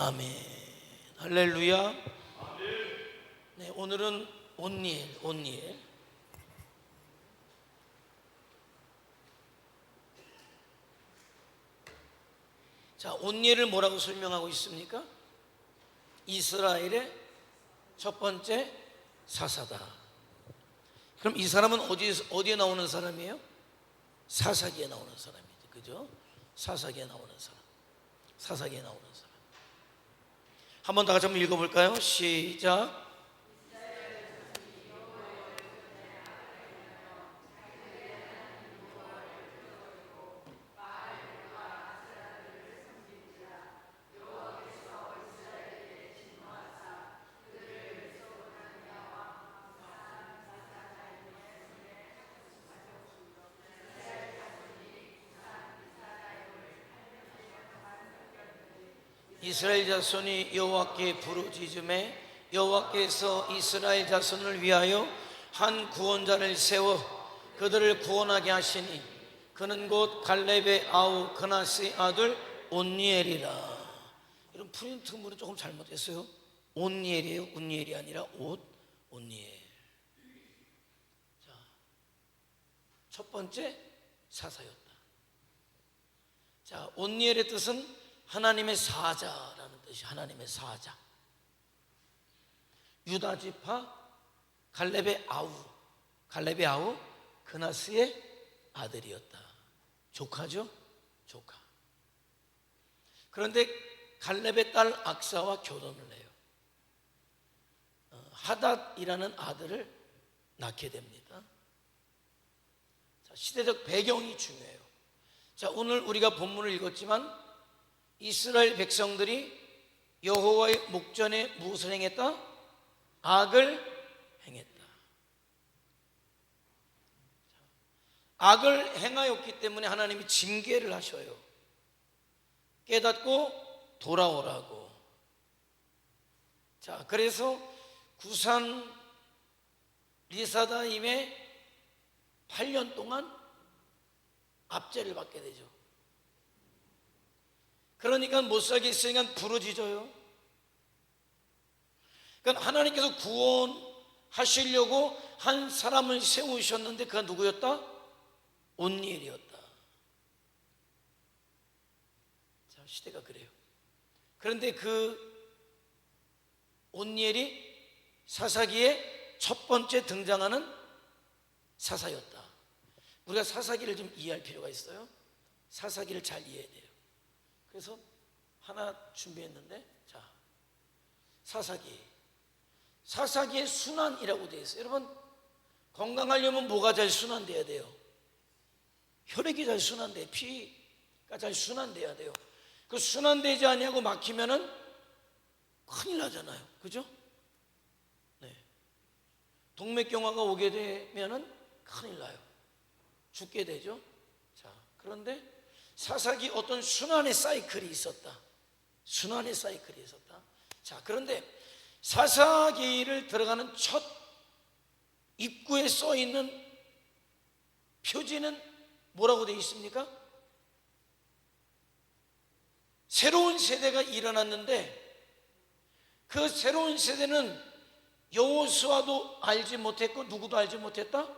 아멘. 할렐루야. 네, 오늘은 온니엘. 자, 온니엘을 뭐라고 설명하고 있습니까? 이스라엘의 첫 번째 사사다. 그럼 이 사람은 어디에 나오는 사람이에요? 사사기에 나오는 사람이죠. 그죠? 사사기에 나오는 사람. 사사기에 나오는 사람. 한번 다 같이 한번 읽어볼까요? 시작. 이스라엘 자손이 여호와께 부르짖음에 여호와께서 이스라엘 자손을 위하여 한 구원자를 세워 그들을 구원하게 하시니 그는 곧 갈렙의 아우 그나스의 아들 온니엘이라. 이런 프린트물은 조금 잘못했어요. 온니엘이에요. 온니엘이 아니라 온니엘. 자, 첫 번째 사사였다. 자, 온니엘의 뜻은 하나님의 사자라는 뜻이. 하나님의 사자. 유다 지파 갈렙의 아우 그나스의 아들이었다. 조카죠? 조카. 그런데 갈렙의 딸 악사와 결혼을 해요. 하닷이라는 아들을 낳게 됩니다. 자, 시대적 배경이 중요해요. 자, 오늘 우리가 본문을 읽었지만 이스라엘 백성들이 여호와의 목전에 무엇을 행했다? 악을 행했다. 악을 행하였기 때문에 하나님이 징계를 하셔요. 깨닫고 돌아오라고. 자, 그래서 구산 리사다임에 8년 동안 압제를 받게 되죠. 그러니까 못 살게 있으니까 부르짖어요. 그러니까 하나님께서 구원하시려고 한 사람을 세우셨는데 그가 누구였다? 온니엘이었다. 자, 시대가 그래요. 그런데 그 온니엘이 사사기에 첫 번째 등장하는 사사였다. 우리가 사사기를 좀 이해할 필요가 있어요. 사사기를 잘 이해해야 돼요. 그래서 하나 준비했는데, 자, 사사기의 순환이라고 되어 있어요. 여러분, 건강하려면 뭐가 잘 순환돼야 돼요? 혈액이 잘 순환돼요. 피가 잘 순환돼야 돼요. 그 순환되지 아니하고 막히면은 큰일 나잖아요. 그죠? 네. 동맥경화가 오게 되면은 큰일 나요. 죽게 되죠. 자, 그런데 사사기 어떤 순환의 사이클이 있었다. 순환의 사이클이 있었다. 자, 그런데 사사기를 들어가는 첫 입구에 써 있는 표지는 뭐라고 되어 있습니까? 새로운 세대가 일어났는데 그 새로운 세대는 여호수아도 알지 못했고 누구도 알지 못했다?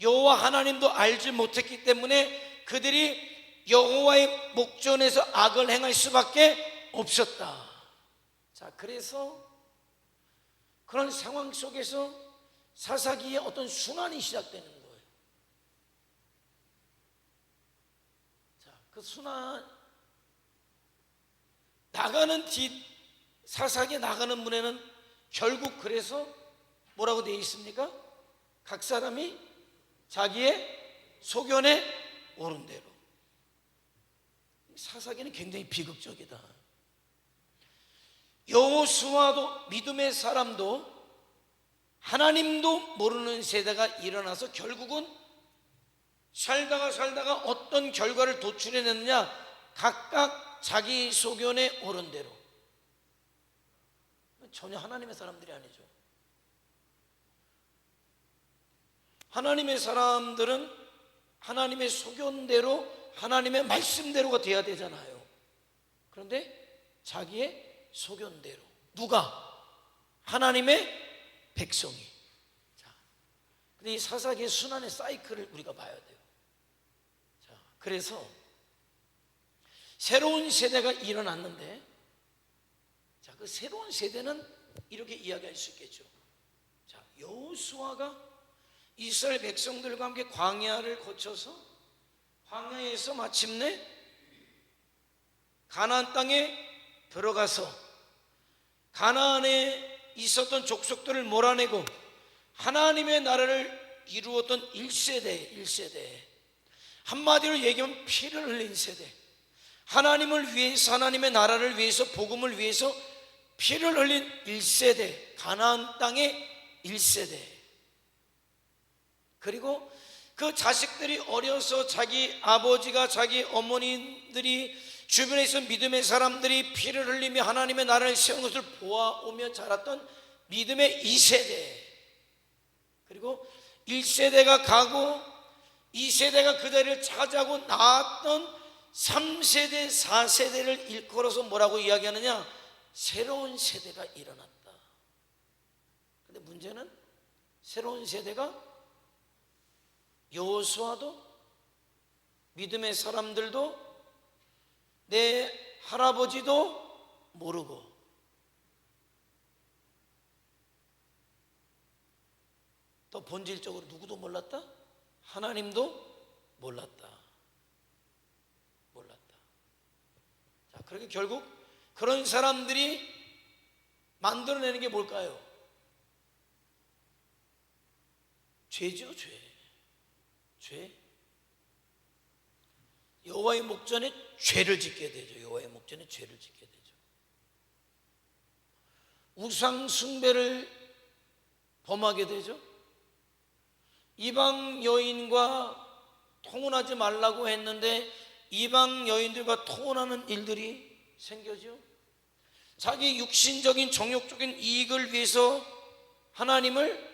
여호와 하나님도 알지 못했기 때문에 그들이 여호와의 목전에서 악을 행할 수밖에 없었다. 자, 그래서 그런 상황 속에서 사사기의 어떤 순환이 시작되는 거예요. 자, 그 순환 나가는 사사기에 나가는 문에는 결국 그래서 뭐라고 되어 있습니까? 각 사람이 자기의 소견에 옳은 대로. 사사기는 굉장히 비극적이다. 여호수아도 믿음의 사람도 하나님도 모르는 세대가 일어나서 결국은 살다가 어떤 결과를 도출해냈느냐? 각각 자기 소견에 옳은 대로. 전혀 하나님의 사람들이 아니죠. 하나님의 사람들은 하나님의 소견대로 하나님의 말씀대로가 돼야 되잖아요. 그런데 자기의 소견대로. 누가? 하나님의 백성이. 자, 근데 이 사사기의 순환의 사이클을 우리가 봐야 돼요. 자, 그래서 새로운 세대가 일어났는데, 자, 그 새로운 세대는 이렇게 이야기할 수 있겠죠. 자, 여호수아가 이스라엘 백성들과 함께 광야를 거쳐서 광야에서 마침내 가나안 땅에 들어가서 가나안에 있었던 족속들을 몰아내고 하나님의 나라를 이루었던 1세대. 한마디로 얘기하면 피를 흘린 세대. 하나님을 위해서, 하나님의 나라를 위해서, 복음을 위해서 피를 흘린 1세대, 가나안 땅의 1세대. 그리고 그 자식들이 어려서 자기 아버지가, 자기 어머니들이, 주변에 있는 믿음의 사람들이 피를 흘리며 하나님의 나라를 세운 것을 보아오며 자랐던 믿음의 2세대. 그리고 1세대가 가고 2세대가 그 자리를 차지하고 나왔던 3세대, 4세대를 일컬어서 뭐라고 이야기하느냐? 새로운 세대가 일어났다. 근데 문제는 새로운 세대가 여호수아도, 믿음의 사람들도, 내 할아버지도 모르고, 또 본질적으로 누구도 몰랐다? 하나님도 몰랐다. 자, 그렇게 결국 그런 사람들이 만들어내는 게 뭘까요? 죄죠, 죄. 여호와의 목전에 죄를 짓게 되죠. 여호와의 목전에 죄를 짓게 되죠. 우상 숭배를 범하게 되죠. 이방 여인과 통혼하지 말라고 했는데 이방 여인들과 통혼하는 일들이 생겨죠. 자기 육신적인 정욕적인 이익을 위해서 하나님을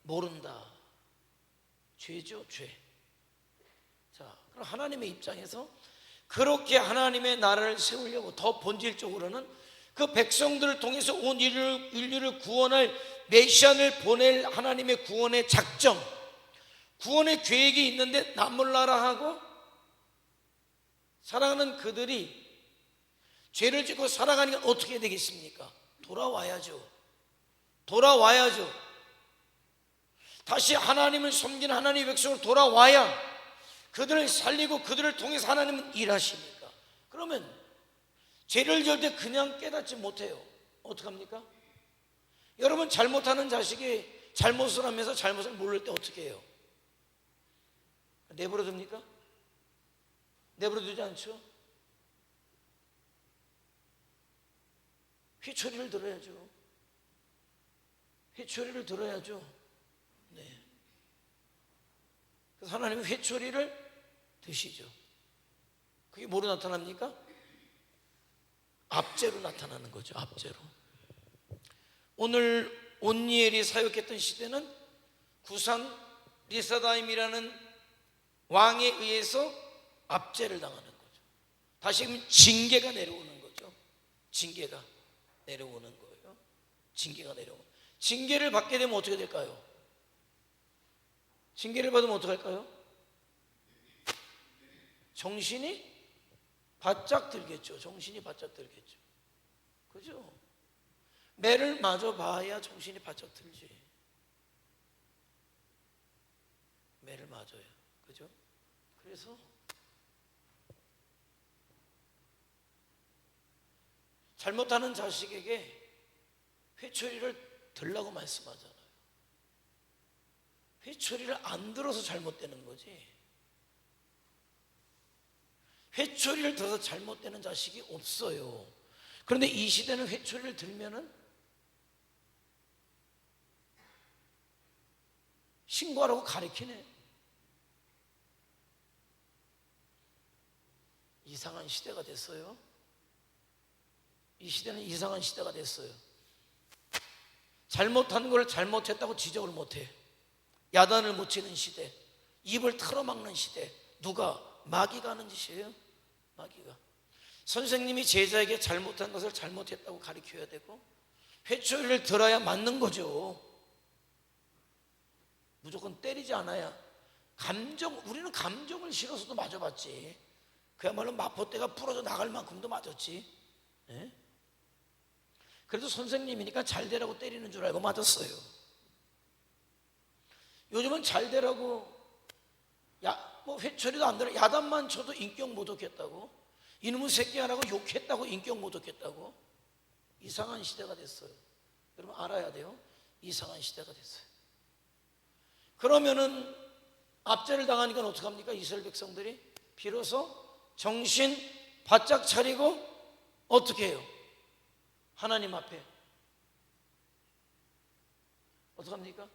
모른다. 죄죠, 죄. 자, 그럼 하나님의 입장에서 그렇게 하나님의 나라를 세우려고 더 본질적으로는 그 백성들을 통해서 온 인류를 구원할 메시아를 보낼 하나님의 구원의 작정, 구원의 계획이 있는데 나몰라라 하고 살아가는 그들이 죄를 짓고 살아가니까 어떻게 되겠습니까? 돌아와야죠. 다시 하나님을 섬기는 하나님의 백성으로 돌아와야 그들을 살리고 그들을 통해서 하나님은 일하시니까. 그러면 죄를 지을 때 그냥 깨닫지 못해요. 어떡합니까? 여러분, 잘못하는 자식이 잘못을 하면서 잘못을 모를 때 어떻게 해요? 내버려 둡니까? 내버려 두지 않죠. 회초리를 들어야죠. 네. 그래서 하나님은 회초리를 드시죠. 그게 뭐로 나타납니까? 압제로 나타나는 거죠. 압제로. 오늘 온니엘이 사역했던 시대는 구산 리사다임이라는 왕에 의해서 압제를 당하는 거죠. 다시 얘기하면 징계가 내려오는 거죠. 징계가 내려오는 거예요. 징계를 받게 되면 어떻게 될까요? 징계를 받으면 어떻게 할까요? 정신이 바짝 들겠죠. 그죠? 매를 마저 봐야 정신이 바짝 들지. 매를 맞아요. 그죠? 그래서 잘못하는 자식에게 회초리를 들라고 말씀하잖아요. 회초리를 안 들어서 잘못되는 거지. 회초리를 들어서 잘못되는 자식이 없어요. 그런데 이 시대는 회초리를 들면은 신고하라고 가리키네. 이상한 시대가 됐어요. 이 시대는 이상한 시대가 됐어요. 잘못한 걸 잘못했다고 지적을 못해. 야단을 못 치는 시대, 입을 틀어막는 시대. 누가? 마귀가 하는 짓이에요. 마귀가. 선생님이 제자에게 잘못한 것을 잘못했다고 가르쳐야 되고 회초리를 들어야 맞는 거죠. 무조건 때리지 않아야. 우리는 감정을 실어서도 맞아봤지. 그야말로 마포대가 부러져 나갈 만큼도 맞았지. 예? 그래도 선생님이니까 잘 되라고 때리는 줄 알고 맞았어요. 요즘은 잘 되라고 뭐 회초리도 안 들어 야단만 쳐도 인격 모독했다고, 이놈의 새끼 하라고 욕했다고 인격 모독했다고. 이상한 시대가 됐어요. 여러분 알아야 돼요. 이상한 시대가 됐어요. 그러면은 압제를 당하니까 어떡합니까? 이스라엘 백성들이 비로소 정신 바짝 차리고 어떻게 해요? 하나님 앞에 어떡합니까?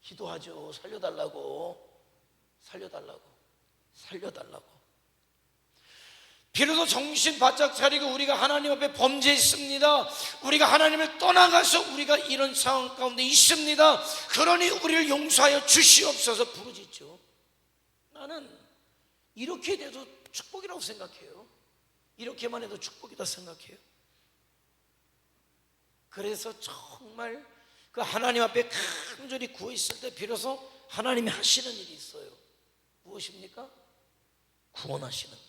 기도하죠. 살려달라고. 비로소 정신 바짝 차리고 우리가 하나님 앞에 범죄했습니다. 우리가 하나님을 떠나가서 우리가 이런 상황 가운데 있습니다. 그러니 우리를 용서하여 주시옵소서 부르짖죠. 나는 이렇게 돼도 축복이라고 생각해요. 이렇게만 해도 축복이다 생각해요. 그래서 정말 그 하나님 앞에 간절히 구워 있을 때 비로소 하나님이 하시는 일이 있어요. 무엇입니까? 구원하시는 거죠.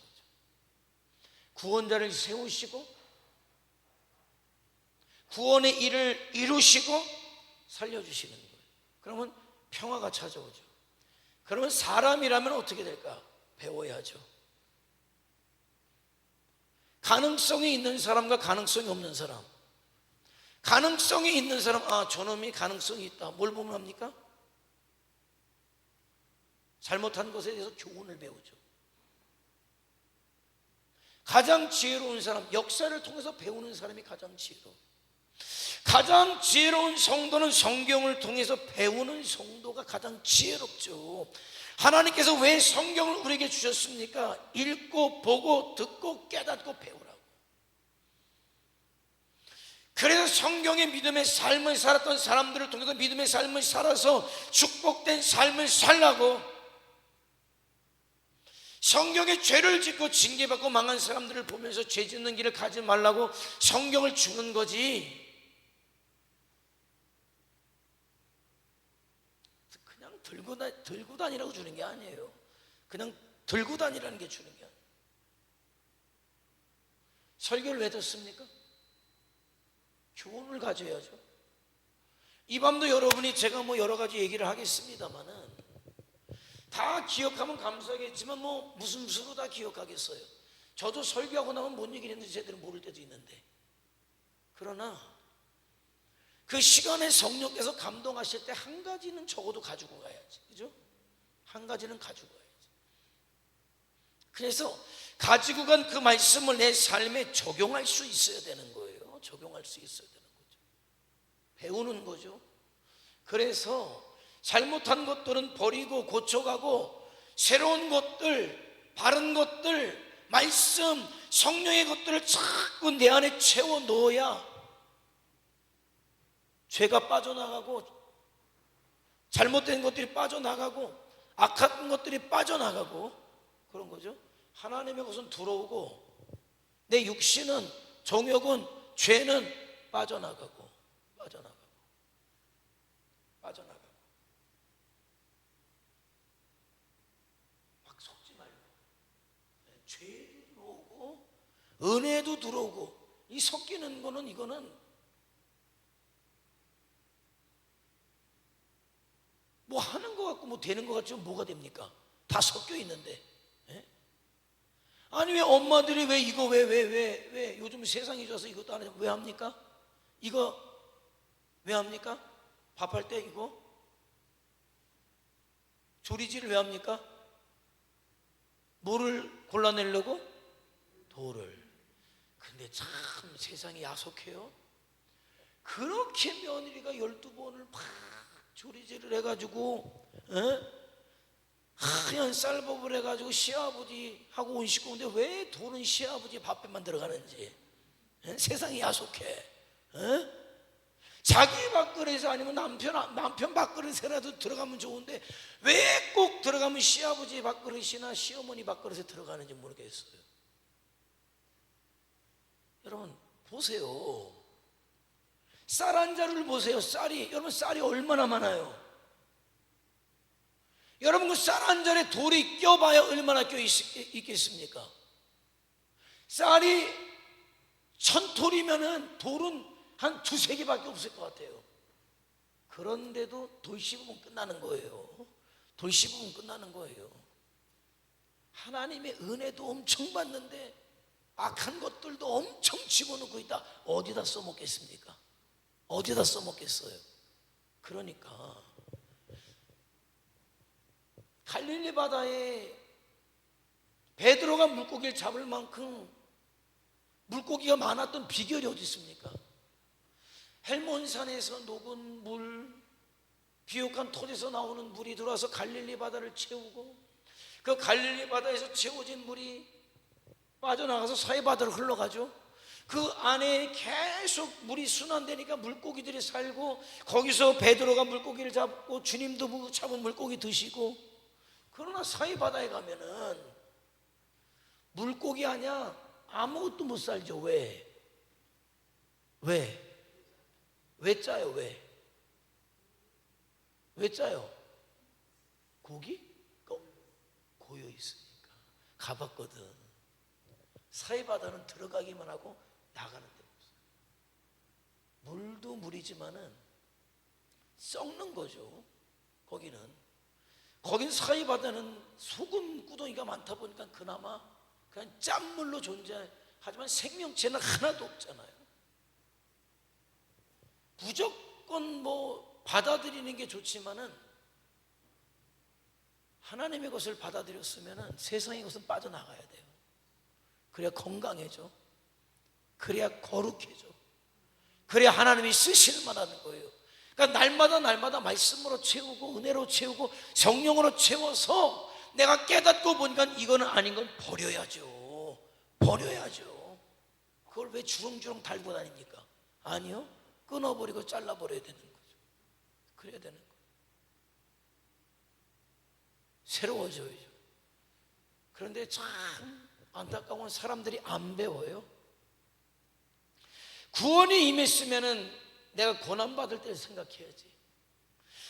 구원자를 세우시고 구원의 일을 이루시고 살려주시는 거예요. 그러면 평화가 찾아오죠. 그러면 사람이라면 어떻게 될까? 배워야죠. 가능성이 있는 사람과 가능성이 없는 사람. 가능성이 있는 사람, 저놈이 가능성이 있다. 뭘 보면 합니까? 잘못한 것에 대해서 교훈을 배우죠. 가장 지혜로운 사람, 역사를 통해서 배우는 사람이 가장 지혜로워. 가장 지혜로운 성도는 성경을 통해서 배우는 성도가 가장 지혜롭죠. 하나님께서 왜 성경을 우리에게 주셨습니까? 읽고 보고 듣고 깨닫고 배우라고. 그래서 성경의 믿음의 삶을 살았던 사람들을 통해서 믿음의 삶을 살아서 축복된 삶을 살라고, 성경에 죄를 짓고 징계받고 망한 사람들을 보면서 죄 짓는 길을 가지 말라고 성경을 주는 거지, 그냥 들고 다니라고 주는 게 아니에요. 그냥 들고 다니라는 게 주는 게 아니에요. 설교를 왜 듣습니까? 교훈을 가져야죠. 이 밤도 여러분이, 제가 뭐 여러 가지 얘기를 하겠습니다만은 다 기억하면 감사하겠지만 뭐 무슨 수로 다 기억하겠어요. 저도 설교하고 나면 뭔 얘기를 했는지 제대로 모를 때도 있는데, 그러나 그 시간에 성령께서 감동하실 때 한 가지는 적어도 가지고 가야지, 그죠? 한 가지는 가지고 가야지. 그래서 가지고 간 그 말씀을 내 삶에 적용할 수 있어야 되는 거예요. 적용할 수 있어야 되는 거죠. 배우는 거죠. 그래서 잘못한 것들은 버리고 고쳐가고 새로운 것들, 바른 것들, 말씀, 성령의 것들을 자꾸 내 안에 채워 넣어야 죄가 빠져나가고 잘못된 것들이 빠져나가고 악한 것들이 빠져나가고 그런 거죠. 하나님의 것은 들어오고 내 육신은, 정욕은, 죄는 빠져나가고 막 속지 말고, 죄도 들어오고 은혜도 들어오고, 이 섞이는 거는, 이거는 뭐 하는 것 같고 뭐 되는 것 같지만 뭐가 됩니까? 다 섞여 있는데. 아니 왜 엄마들이 왜 이거 왜 요즘 세상이 좋아서 이것도 안 해요? 왜 합니까? 이거 왜 합니까? 밥할 때 이거 조리질을 왜 합니까? 뭐를 골라내려고? 돌을. 근데 참 세상이 야속해요. 그렇게 며느리가 12번을 막 조리질을 해가지고 하얀 쌀밥을 해가지고 시아버지하고 온 식구인데 왜 돌은 시아버지 밥에만 들어가는지. 세상이 야속해. 자기 밥그릇에 아니면 남편 밥그릇에라도 들어가면 좋은데 왜 꼭 들어가면 시아버지 밥그릇이나 시어머니 밥그릇에 들어가는지 모르겠어요. 보세요. 쌀 한 자루를 보세요. 쌀이, 여러분 쌀이 얼마나 많아요? 여러분 그 쌀 한 자루에 돌이 껴봐야 얼마나 있겠습니까? 쌀이 1000톨이면은 돌은 한 두세 개밖에 없을 것 같아요. 그런데도 돌 씹으면 끝나는 거예요. 돌 씹으면 끝나는 거예요. 하나님의 은혜도 엄청 받는데 악한 것들도 엄청 집어넣고 있다. 어디다 써먹겠습니까? 어디다 써먹겠어요? 그러니까 갈릴리 바다에 베드로가 물고기를 잡을 만큼 물고기가 많았던 비결이 어디 있습니까? 헬몬산에서 녹은 물, 비옥한 토지에서 나오는 물이 들어와서 갈릴리 바다를 채우고, 그 갈릴리 바다에서 채워진 물이 빠져나가서 서해 바다로 흘러가죠. 그 안에 계속 물이 순환되니까 물고기들이 살고, 거기서 베드로가 물고기를 잡고 주님도 잡은 물고기 드시고. 그러나 서해 바다에 가면은 물고기 아니야 아무것도 못 살죠. 왜 짜요? 왜 짜요? 고기? 고여 있으니까. 가봤거든. 서해 바다는 들어가기만 하고 나가는 데 없어요. 물도 물이지만은 썩는 거죠. 거긴 서해 바다는 소금 구덩이가 많다 보니까 그나마 그냥 짠물로 존재하지만 생명체는 하나도 없잖아요. 무조건 받아들이는 게 좋지만은 하나님의 것을 받아들였으면은 세상의 것은 빠져나가야 돼요. 그래야 건강해져. 그래야 거룩해져. 그래야 하나님이 쓰실 만하는 거예요. 그러니까 날마다 말씀으로 채우고 은혜로 채우고 성령으로 채워서 내가 깨닫고 보니까 이거는 아닌 건 버려야죠. 그걸 왜 주렁주렁 달고 다닙니까? 아니요. 끊어버리고 잘라버려야 되는 거죠. 그래야 되는 거예요. 새로워져야죠. 그런데 참 안타까운 건 사람들이 안 배워요. 구원이 임했으면은 내가 고난받을 때를 생각해야지.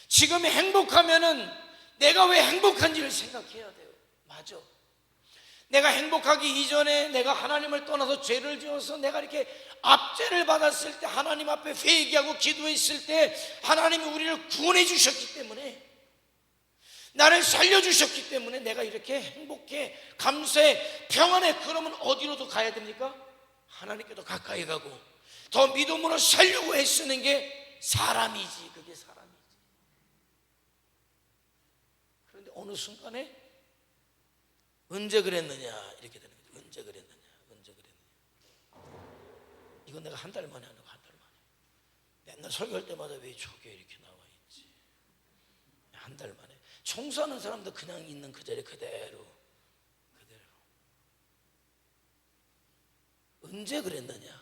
지금 행복하면은 내가 왜 행복한지를 생각해야 돼요. 맞아. 내가 행복하기 이전에 내가 하나님을 떠나서 죄를 지어서 내가 이렇게 압죄를 받았을 때, 하나님 앞에 회개하고 기도했을 때 하나님이 우리를 구원해 주셨기 때문에, 나를 살려주셨기 때문에 내가 이렇게 행복해, 감사해, 평안해. 그러면 어디로도 가야 됩니까? 하나님께도 가까이 가고 더 믿음으로 살려고 애쓰는 게 사람이지. 그게 사람이지. 그런데 어느 순간에 언제 그랬느냐 이렇게 되는 거죠. 언제 그랬느냐. 이건 내가 한 달 만에 하는 거. 한 달 만에. 맨날 설교할 때마다 왜 저게 이렇게 나와 있지. 한 달 만에. 청소하는 사람도 그냥 있는 그 자리에 그대로. 언제 그랬느냐.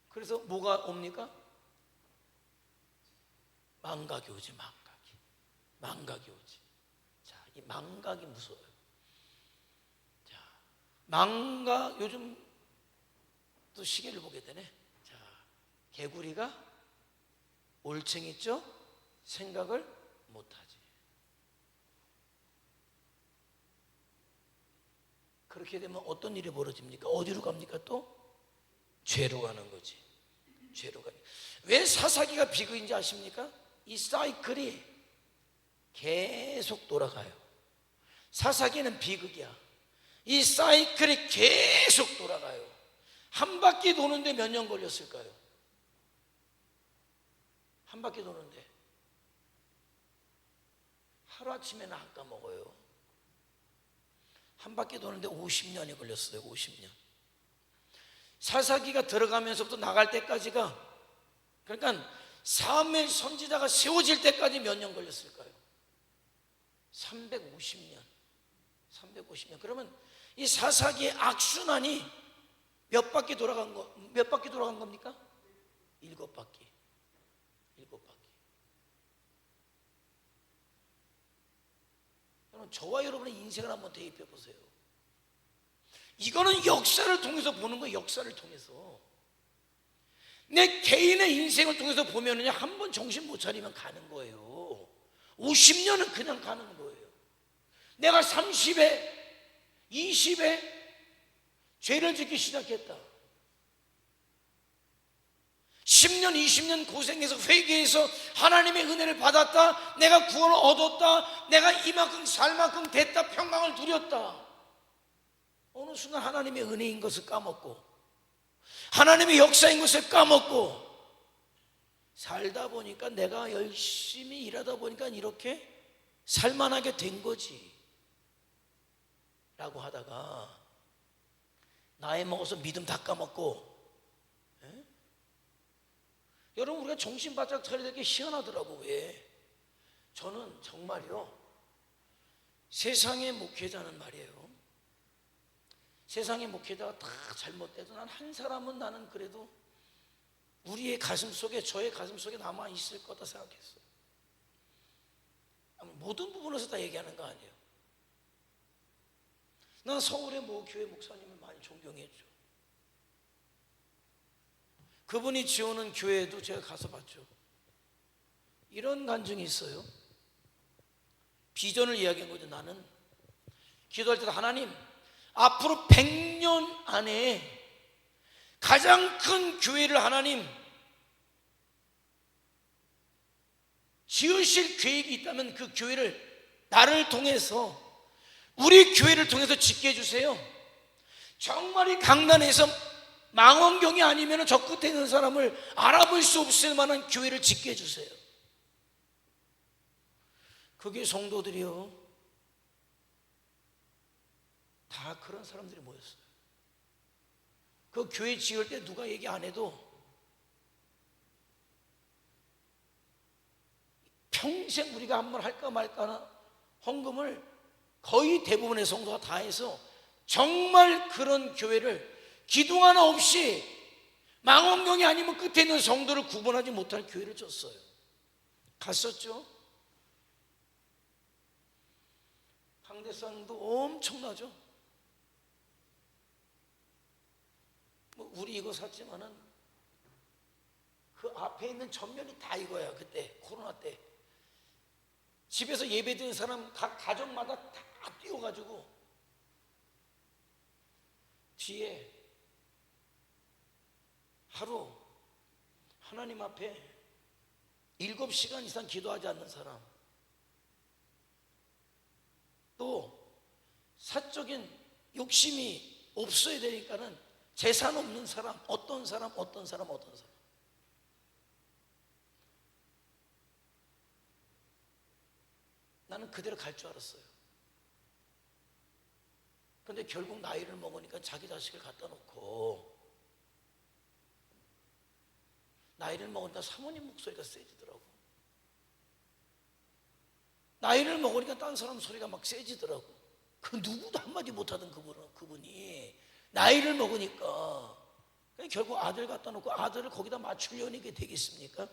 그래서 뭐가 옵니까? 망각이 오지. 망각이 오지. 자, 이 망각이 무서워요. 자, 망각, 요즘 또 시계를 보게 되네. 자, 개구리가 올챙이죠? 생각을 못하지. 그렇게 되면 어떤 일이 벌어집니까? 어디로 갑니까? 또 죄로 가는 거지. 왜 사사기가 비극인지 아십니까? 이 사이클이 계속 돌아가요. 사사기는 비극이야. 이 사이클이 계속 돌아가요. 한 바퀴 도는데 몇 년 걸렸을까요? 한 바퀴 도는데 하루아침에는 안 까먹어요. 한 바퀴 도는데 50년이 걸렸어요. 50년. 사사기가 들어가면서부터 나갈 때까지가, 그러니까 사무엘 선지자가 세워질 때까지 몇 년 걸렸을까요? 350년. 그러면 이 사사기의 악순환이 몇 바퀴 돌아간 겁니까? 7바퀴. 그럼 저와 여러분의 인생을 한번 대입해 보세요. 이거는 역사를 통해서 보는 거예요. 역사를 통해서. 내 개인의 인생을 통해서 보면은요, 한 번 정신 못 차리면 가는 거예요. 50년은 그냥 가는 거예요. 내가 30에 20에 죄를 짓기 시작했다. 10년 20년 고생해서 회개해서 하나님의 은혜를 받았다. 내가 구원을 얻었다. 내가 이만큼 살 만큼 됐다. 평강을 누렸다. 어느 순간 하나님의 은혜인 것을 까먹고 하나님의 역사인 것을 까먹고 살다 보니까, 내가 열심히 일하다 보니까 이렇게 살만하게 된 거지 라고 하다가 나이 먹어서 믿음 다 까먹고. 여러분, 우리가 정신 바짝 차려야 될 게 희한하더라고. 왜? 저는 정말요, 세상의 목회자는 말이에요, 세상의 목회자가 다 잘못돼도 난 한 사람은 나는 그래도 우리의 가슴 속에, 저의 가슴 속에 남아 있을 거다 생각했어요. 모든 부분에서 다 얘기하는 거 아니에요. 난 서울의 모 교회 목사님을 많이 존경했죠. 그분이 지어놓은 교회에도 제가 가서 봤죠. 이런 간증이 있어요. 비전을 이야기한 거죠. 나는 기도할 때도 하나님, 앞으로 100년 안에 가장 큰 교회를 하나님 지으실 계획이 있다면 그 교회를 나를 통해서, 우리 교회를 통해서 짓게 해주세요. 정말 이 강단에서 망원경이 아니면 저 끝에 있는 사람을 알아볼 수 없을 만한 교회를 짓게 해주세요. 그게 성도들이요, 다 그런 사람들이 모였어요. 그 교회 지을 때 누가 얘기 안 해도 평생 우리가 한 번 할까 말까 헌금을 거의 대부분의 성도가 다 해서 정말 그런 교회를 기둥 하나 없이 망원경이 아니면 끝에 있는 성도를 구분하지 못할 교회를 줬어요. 갔었죠. 강대상도 엄청나죠. 우리 이거 샀지만은 그 앞에 있는 전면이 다 이거야. 그때 코로나 때 집에서 예배 드리는 사람 각 가정마다 다 뛰어가지고 뒤에 하루 하나님 앞에 7시간 이상 기도하지 않는 사람, 또 사적인 욕심이 없어야 되니까는 재산 없는 사람, 어떤 사람. 나는 그대로 갈 줄 알았어요. 근데 결국 나이를 먹으니까 자기 자식을 갖다 놓고, 나이를 먹으니까 사모님 목소리가 세지더라고. 나이를 먹으니까 딴 사람 소리가 막 세지더라고. 그 누구도 한마디 못하던 그분이 나이를 먹으니까 결국 아들 갖다 놓고 아들을 거기다 맞추려는 게 되겠습니까?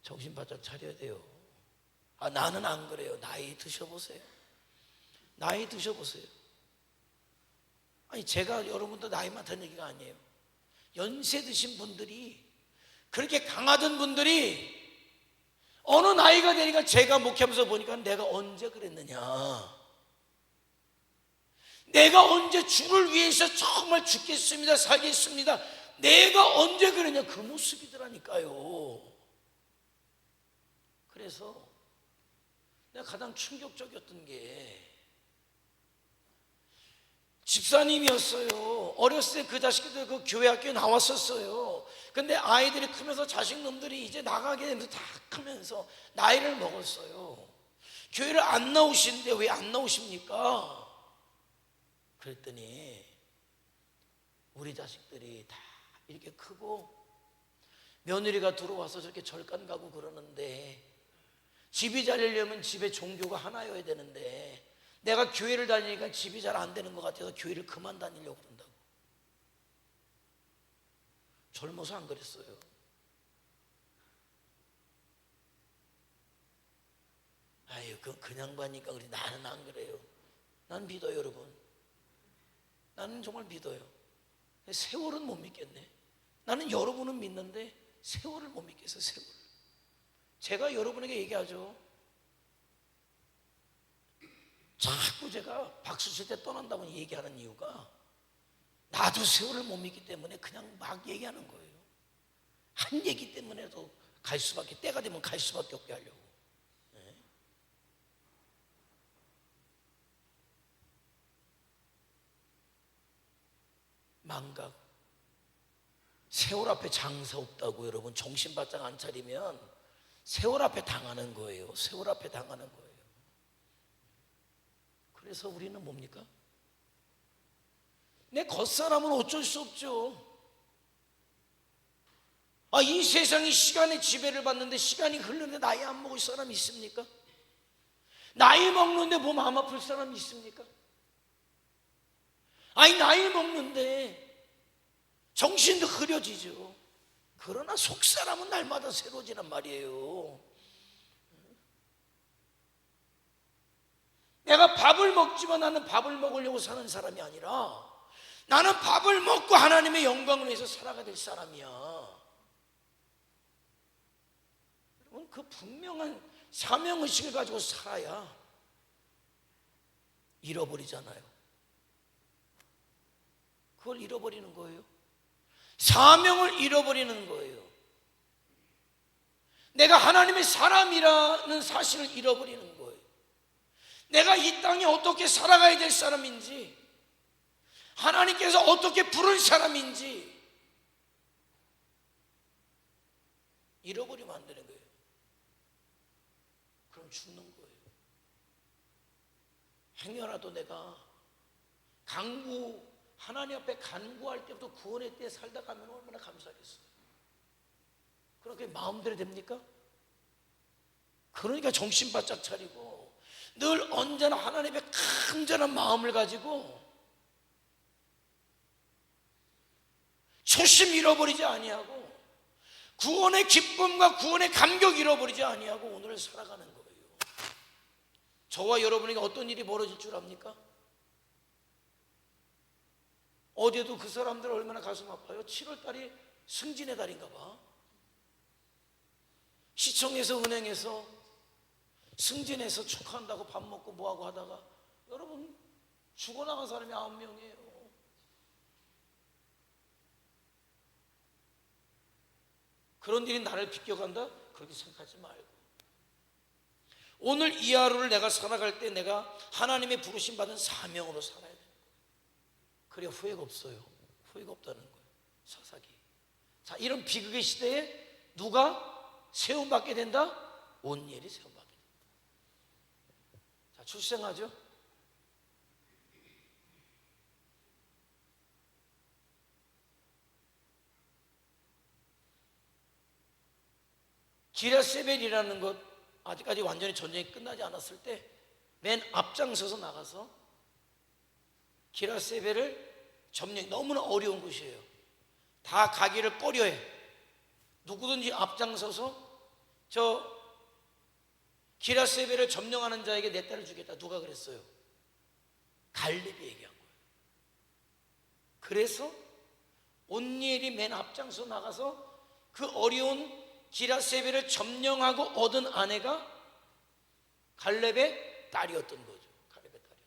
정신 바짝 차려야 돼요. 나는 안 그래요. 나이 드셔보세요. 나이 드셔보세요. 아니, 제가 여러분도 나이 많다는 얘기가 아니에요. 연세 드신 분들이, 그렇게 강하던 분들이 어느 나이가 되니까, 제가 목회하면서 보니까 내가 언제 그랬느냐, 내가 언제 주를 위해서 정말 죽겠습니다, 살겠습니다, 내가 언제 그랬냐, 그 모습이더라니까요. 그래서 내가 가장 충격적이었던 게, 집사님이었어요. 어렸을 때 그 자식들 그 교회 학교에 나왔었어요. 근데 아이들이 크면서 자식놈들이 이제 나가게 되면서 다 크면서 나이를 먹었어요. 교회를 안 나오시는데 왜 안 나오십니까? 그랬더니 우리 자식들이 다 이렇게 크고 며느리가 들어와서 저렇게 절간 가고 그러는데, 집이 잘리려면 집에 종교가 하나여야 되는데, 내가 교회를 다니니까 집이 잘 안 되는 것 같아서 교회를 그만 다니려고 그런다고. 젊어서 안 그랬어요. 아유, 그냥 봐니까 그래. 나는 안 그래요. 난 믿어요, 여러분. 나는 정말 믿어요. 세월은 못 믿겠네. 나는 여러분은 믿는데 세월을 못 믿겠어요. 세월. 제가 여러분에게 얘기하죠. 자꾸 제가 박수 칠 때 떠난다고 얘기하는 이유가 나도 세월을 못 믿기 때문에 그냥 막 얘기하는 거예요. 한 얘기 때문에도 갈 수밖에, 때가 되면 갈 수밖에 없게 하려고. 네. 망각. 세월 앞에 장사 없다고 여러분 정신 바짝 안 차리면 세월 앞에 당하는 거예요. 세월 앞에 당하는 거예요. 그래서 우리는 뭡니까? 내 겉사람은 어쩔 수 없죠. 이 세상이 시간의 지배를 받는데 시간이 흐르는데 나이 안 먹을 사람이 있습니까? 나이 먹는데 몸 안 아플 사람이 있습니까? 나이 먹는데 정신도 흐려지죠. 그러나 속사람은 날마다 새로워지란 말이에요. 내가 밥을 먹지만 나는 밥을 먹으려고 사는 사람이 아니라 나는 밥을 먹고 하나님의 영광을 위해서 살아가야 될 사람이야. 여러분, 그 분명한 사명의식을 가지고 살아야 잃어버리잖아요. 그걸 잃어버리는 거예요. 사명을 잃어버리는 거예요. 내가 하나님의 사람이라는 사실을 잃어버리는 거예요. 내가 이 땅에 어떻게 살아가야 될 사람인지, 하나님께서 어떻게 부른 사람인지 잃어버리면 안 되는 거예요. 그럼 죽는 거예요. 행여라도 내가 하나님 앞에 간구할 때부터 구원의 때에 살다 가면 얼마나 감사하겠어요. 그렇게 마음대로 됩니까? 그러니까 정신 바짝 차리고 늘 언제나 하나님의 간절한 마음을 가지고 초심 잃어버리지 아니하고 구원의 기쁨과 구원의 감격 잃어버리지 아니하고 오늘을 살아가는 거예요. 저와 여러분에게 어떤 일이 벌어질 줄 압니까? 어제도 그 사람들 얼마나 가슴 아파요. 7월 달이 승진의 달인가 봐. 시청에서 은행에서 승진해서 축하한다고 밥 먹고 뭐하고 하다가 여러분 죽어나간 사람이 9명이에요. 그런 일이 나를 비껴간다? 그렇게 생각하지 말고 오늘 이 하루를 내가 살아갈 때 내가 하나님의 부르심 받은 사명으로 살아야 돼. 그래야 후회가 없어요. 후회가 없다는 거예요. 사사기. 자, 이런 비극의 시대에 누가 세움받게 된다? 온니엘이 세움받게 된다. 자, 출생하죠. 기랴세벨이라는 것, 아직까지 완전히 전쟁이 끝나지 않았을 때 맨 앞장서서 나가서 기랴세벨을 점령, 너무나 어려운 곳이에요. 다 가기를 꺼려해. 누구든지 앞장서서 저 기랴세벨을 점령하는 자에게 내 딸을 주겠다. 누가 그랬어요? 갈렙이 얘기한 거예요. 그래서 온니엘이 맨 앞장서 나가서 그 어려운 기랴세벨을 점령하고 얻은 아내가 갈렙의 딸이었던 거죠. 갈렙의 딸이었던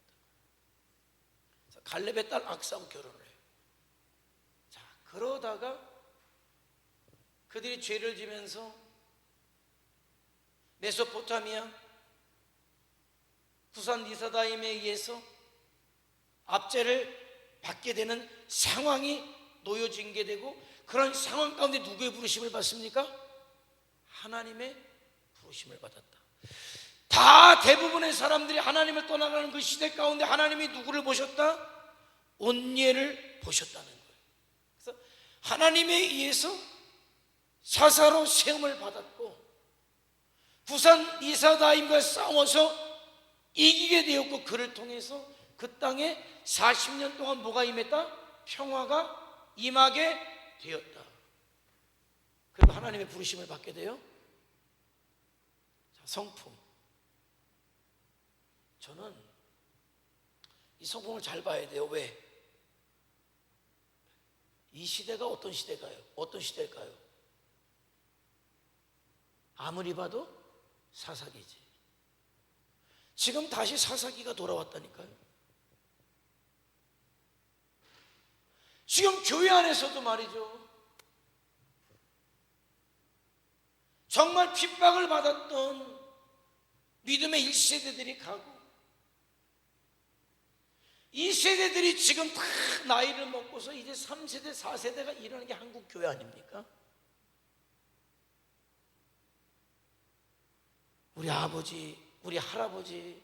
거예요. 갈렙의 딸 악사하고 결혼을 해요. 자, 그러다가 그들이 죄를 지면서 메소포타미아 구산 니사다임에 의해서 압제를 받게 되는 상황이 놓여진 게 되고, 그런 상황 가운데 누구의 부르심을 받습니까? 하나님의 부르심을 받았다. 다 대부분의 사람들이 하나님을 떠나가는 그 시대 가운데 하나님이 누구를 보셨다? 온니엘을 보셨다는 거예요. 그래서 하나님에 의해서 사사로 세움을 받았고 부산 이사다임과 싸워서 이기게 되었고, 그를 통해서 그 땅에 40년 동안 뭐가 임했다? 평화가 임하게 되었다. 그리고 하나님의 부르심을 받게 돼요. 자, 성품. 저는 이 성경을 잘 봐야 돼요. 왜? 이 시대가 어떤 시대일까요? 어떤 시대일까요? 아무리 봐도 사사기지. 지금 다시 사사기가 돌아왔다니까요. 지금 교회 안에서도 말이죠. 정말 핍박을 받았던 믿음의 1세대들이 가고, 이 세대들이 지금 다 나이를 먹고서 이제 3세대, 4세대가 일어나는 게 한국 교회 아닙니까? 우리 아버지, 우리 할아버지,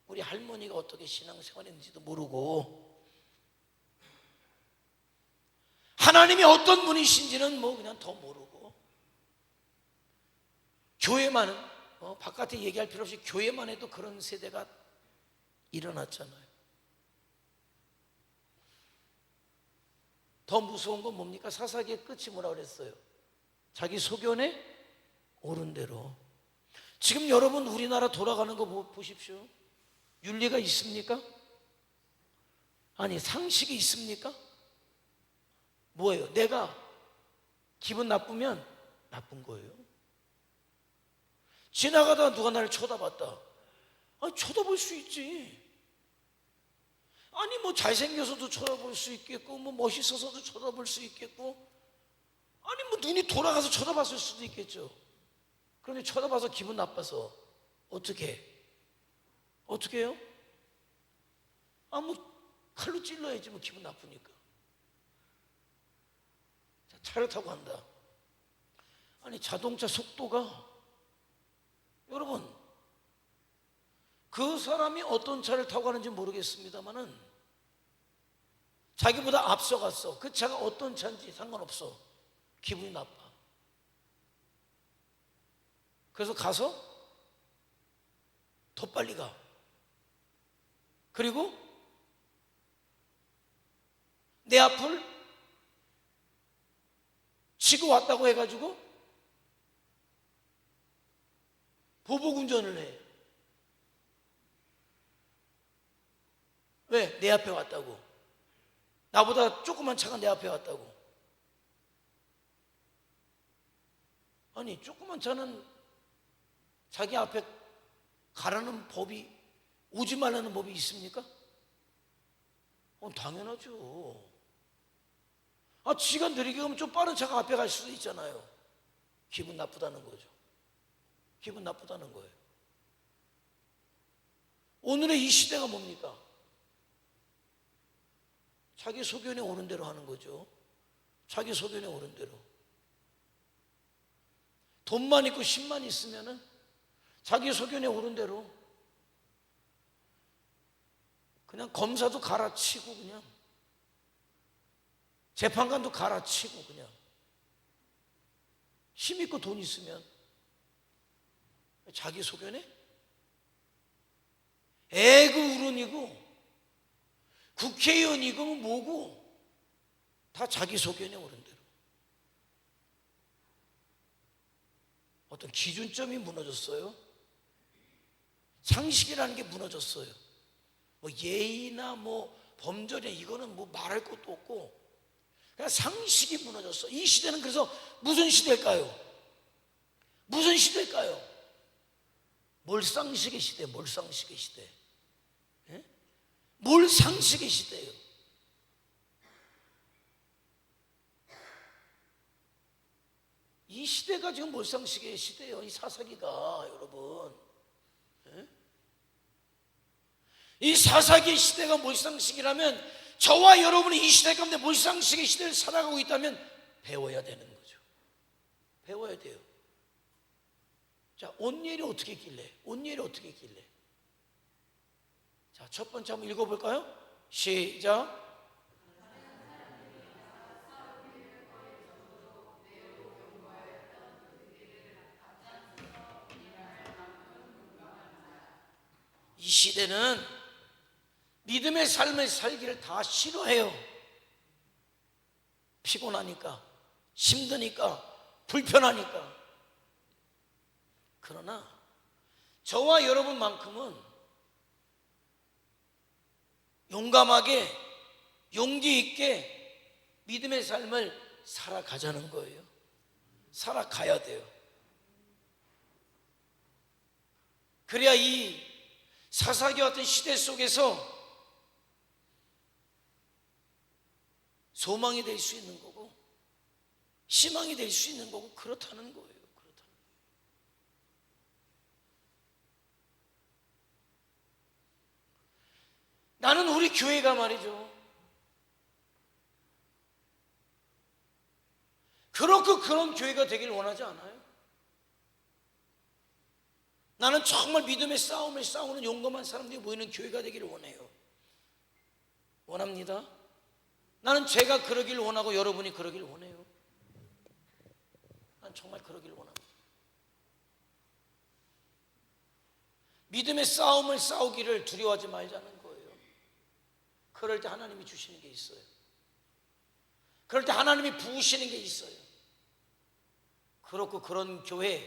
우리 할머니가 어떻게 신앙생활했는지도 모르고, 하나님이 어떤 분이신지는 뭐 그냥 더 모르고, 교회만은 바깥에 얘기할 필요 없이 교회만 해도 그런 세대가 일어났잖아요. 더 무서운 건 뭡니까? 사사기의 끝이 뭐라 그랬어요? 자기 소견에 옳은 대로. 지금 여러분 우리나라 돌아가는 거 보십시오. 윤리가 있습니까? 아니, 상식이 있습니까? 뭐예요? 내가 기분 나쁘면 나쁜 거예요. 지나가다가 누가 나를 쳐다봤다. 아니, 쳐다볼 수 있지. 아니, 뭐 잘생겨서도 쳐다볼 수 있겠고, 뭐 멋있어서도 쳐다볼 수 있겠고, 아니 뭐 눈이 돌아가서 쳐다봤을 수도 있겠죠. 그런데 쳐다봐서 기분 나빠서 어떻게 해요? 아, 뭐 칼로 찔러야지, 뭐 기분 나쁘니까. 자, 차를 타고 간다. 아니, 자동차 속도가, 여러분, 그 사람이 어떤 차를 타고 가는지 모르겠습니다만은 자기보다 앞서갔어. 그 차가 어떤 차인지 상관없어. 기분이 나빠. 그래서 가서 더 빨리 가. 그리고 내 앞을 치고 왔다고 해가지고 보복운전을 해. 왜? 내 앞에 왔다고. 나보다 조그만 차가 내 앞에 왔다고. 아니, 조그만 차는 자기 앞에 가라는 법이, 오지 말라는 법이 있습니까? 당연하죠. 아, 지가 느리게 가면 좀 빠른 차가 앞에 갈 수도 있잖아요. 기분 나쁘다는 거죠. 기분 나쁘다는 거예요. 오늘의 이 시대가 뭡니까? 자기 소견에 오른 대로 하는 거죠. 자기 소견에 오른 대로. 돈만 있고 힘만 있으면은 자기 소견에 오른 대로 그냥 검사도 갈아치고, 그냥 재판관도 갈아치고, 그냥 힘 있고 돈 있으면 자기 소견에 애그 우른이고 국회의원이고 뭐고 다 자기 소견에 오른 대로. 어떤 기준점이 무너졌어요. 상식이라는 게 무너졌어요. 뭐 예의나 뭐 범절이나 이거는 뭐 말할 것도 없고 그냥 상식이 무너졌어. 이 시대는 그래서 무슨 시대일까요? 무슨 시대일까요? 몰상식의 시대. 몰상식의 시대. 예? 몰상식의 시대예요. 이 시대가 지금 몰상식의 시대예요. 이 사사기가, 여러분. 예? 이 사사기의 시대가 몰상식이라면 저와 여러분이 이 시대 가운데 몰상식의 시대를 살아가고 있다면 배워야 되는 거죠. 배워야 돼요. 자, 온니엘이 어떻게 했길래? 온니엘이 어떻게 했길래? 자, 첫 번째 한번 읽어볼까요? 시작. 이 시대는 믿음의 삶을 살기를 다 싫어해요. 피곤하니까, 힘드니까, 불편하니까. 그러나 저와 여러분만큼은 용감하게 용기 있게 믿음의 삶을 살아가자는 거예요. 살아가야 돼요. 그래야 이 사사기 같은 시대 속에서 소망이 될 수 있는 거고 희망이 될 수 있는 거고 그렇다는 거예요. 나는 우리 교회가 말이죠, 그렇고 그런 교회가 되길 원하지 않아요. 나는 정말 믿음의 싸움을 싸우는 용감한 사람들이 모이는 교회가 되기를 원해요. 원합니다. 나는 제가 그러길 원하고 여러분이 그러길 원해요. 난 정말 그러길 원합니다. 믿음의 싸움을 싸우기를 두려워하지 말자는 거예요. 그럴 때 하나님이 주시는 게 있어요. 그럴 때 하나님이 부으시는 게 있어요. 그렇고 그런 교회,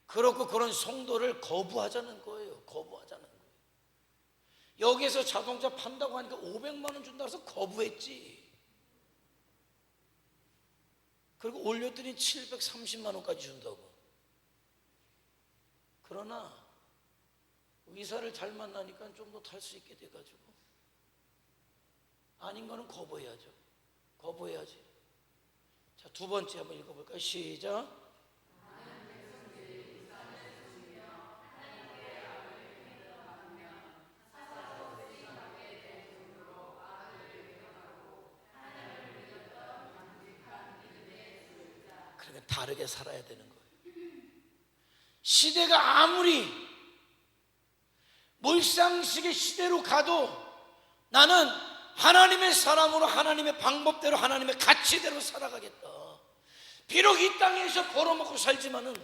그렇고 그런 성도를 거부하자는 거예요. 거부하자는 거예요. 여기에서 자동차 판다고 하니까 500만 원 준다고 해서 거부했지. 그리고 올렸더니 730만 원까지 준다고. 그러나 의사를 잘 만나니까 좀 더 탈 수 있게 돼가지고 아닌 거는 거부해야죠. 거부해야지. 자, 두 번째 한번 읽어볼까요? 시작. 그러니까 다르게 살아야 되는 거예요. 시대가 아무리 몰상식의 시대로 가도 나는 하나님의 사람으로 하나님의 방법대로 하나님의 가치대로 살아가겠다. 비록 이 땅에서 벌어먹고 살지만은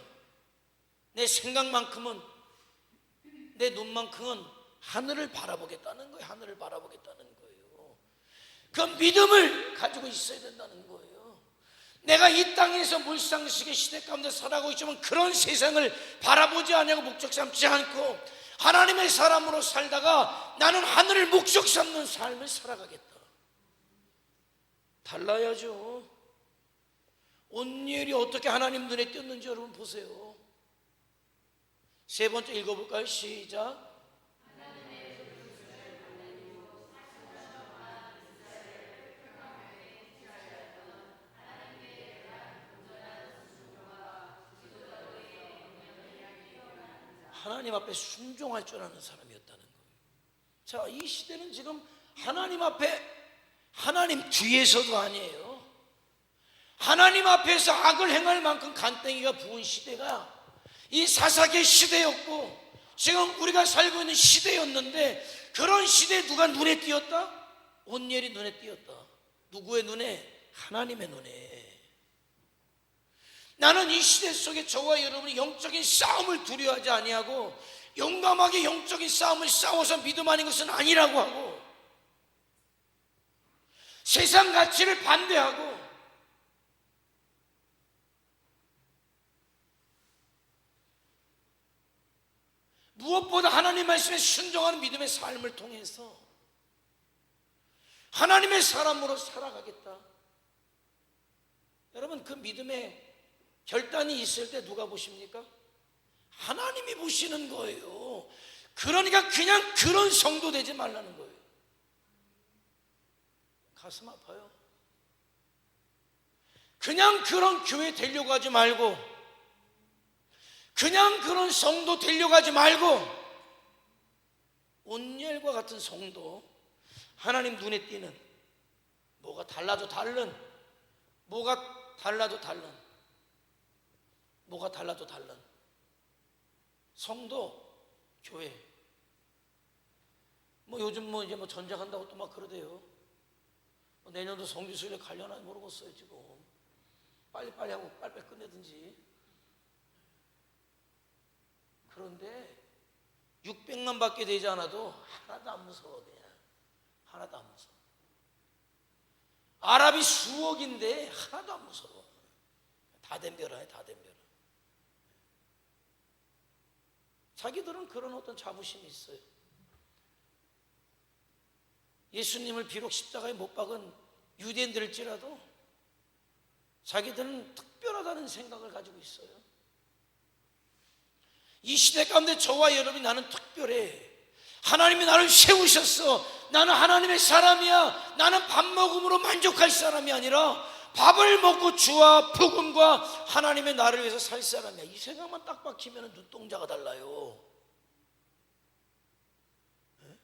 내 생각만큼은, 내 눈만큼은 하늘을 바라보겠다는 거예요. 하늘을 바라보겠다는 거예요. 그 믿음을 가지고 있어야 된다는 거예요. 내가 이 땅에서 물상식의 시대 가운데 살아가고 있지만 그런 세상을 바라보지 않냐고 목적 삼지 않고 하나님의 사람으로 살다가 나는 하늘을 목적 삼는 삶을 살아가겠다. 달라야죠. 온유엘이 어떻게 하나님 눈에 띄었는지 여러분 보세요. 세 번째 읽어볼까요? 시작. 하나님 앞에 순종할 줄 아는 사람이었다는 거예요. 자, 이 시대는 지금 하나님 앞에, 하나님 뒤에서도 아니에요. 하나님 앞에서 악을 행할 만큼 간땡이가 부은 시대가 이 사사기의 시대였고 지금 우리가 살고 있는 시대였는데, 그런 시대에 누가 눈에 띄었다? 온니엘이 눈에 띄었다. 누구의 눈에? 하나님의 눈에. 나는 이 시대 속에 저와 여러분이 영적인 싸움을 두려워하지 아니하고 용감하게 영적인 싸움을 싸워서 믿음 아닌 것은 아니라고 하고 세상 가치를 반대하고 무엇보다 하나님 말씀에 순종하는 믿음의 삶을 통해서 하나님의 사람으로 살아가겠다. 여러분, 그 믿음의 결단이 있을 때 누가 보십니까? 하나님이 보시는 거예요. 그러니까 그냥 그런 성도 되지 말라는 거예요. 가슴 아파요. 그냥 그런 교회 되려고 하지 말고, 그냥 그런 성도 되려고 하지 말고, 온열과 같은 성도, 하나님 눈에 띄는, 뭐가 달라도 다른, 뭐가 달라도 다른 성도, 교회. 뭐 요즘 뭐 이제 뭐 전쟁한다고 또 막 그러대요. 내년도 성지순례 가려나 모르겠어요. 지금 빨리빨리 하고 빨리빨리 끝내든지. 그런데 600만 밖에 되지 않아도 하나도 안 무서워. 그냥 하나도 안 무서워. 아랍이 수억인데 하나도 안 무서워. 다 덤벼라. 다 덤벼라. 자기들은 그런 어떤 자부심이 있어요. 예수님을 비록 십자가에 못 박은 유대인들일지라도 자기들은 특별하다는 생각을 가지고 있어요. 이 시대 가운데 저와 여러분이 나는 특별해. 하나님이 나를 세우셨어. 나는 하나님의 사람이야. 나는 밥 먹음으로 만족할 사람이 아니라 밥을 먹고 주와 복음과 하나님의 나를 위해서 살 사람이야. 이 생각만 딱 박히면 눈동자가 달라요. 네?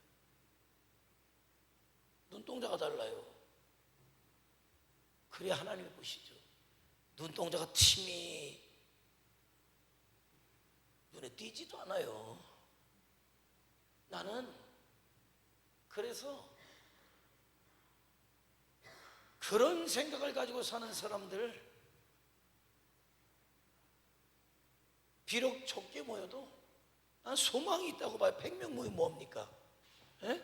눈동자가 달라요. 그래야 하나님이 보시죠. 눈동자가 tim이 눈에 띄지도 않아요. 나는 그래서 그런 생각을 가지고 사는 사람들, 비록 적게 모여도 난 소망이 있다고 봐요. 100명 모이면 뭐합니까? 예?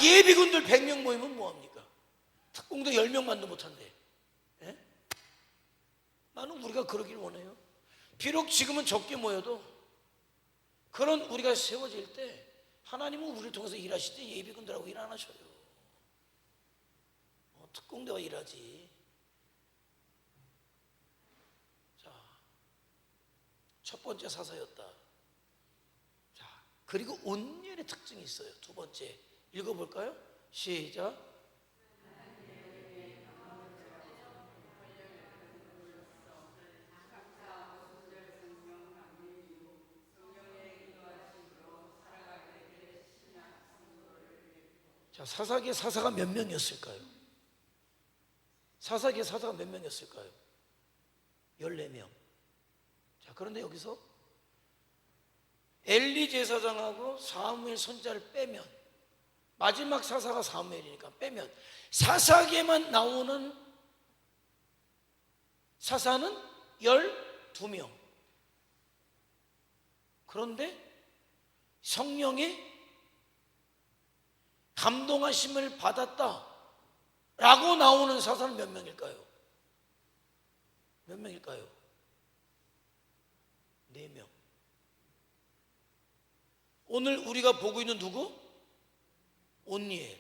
예비군들 100명 모이면 뭐합니까? 특공대 10명만도 못한대. 예? 나는 우리가 그러길 원해요. 비록 지금은 적게 모여도 그런 우리가 세워질 때 하나님은 우리를 통해서 일하실 때 예비군들하고 일 안 하셔요. 특공대와 일하지. 자, 첫 번째 사사였다. 자, 그리고 온유의 특징이 있어요. 두 번째 읽어볼까요? 시작. 자, 사사기의 사사가 몇 명이었을까요? 사사기의 사사가 몇 명이었을까요? 14명. 자, 그런데 여기서 엘리 제사장하고 사무엘 선지자를 빼면, 마지막 사사가 사무엘이니까 빼면 사사기에만 나오는 사사는 12명. 그런데 성령의 감동하심을 받았다 라고 나오는 사사는 몇 명일까요? 몇 명일까요? 4명. 오늘 우리가 보고 있는 누구? 온니엘.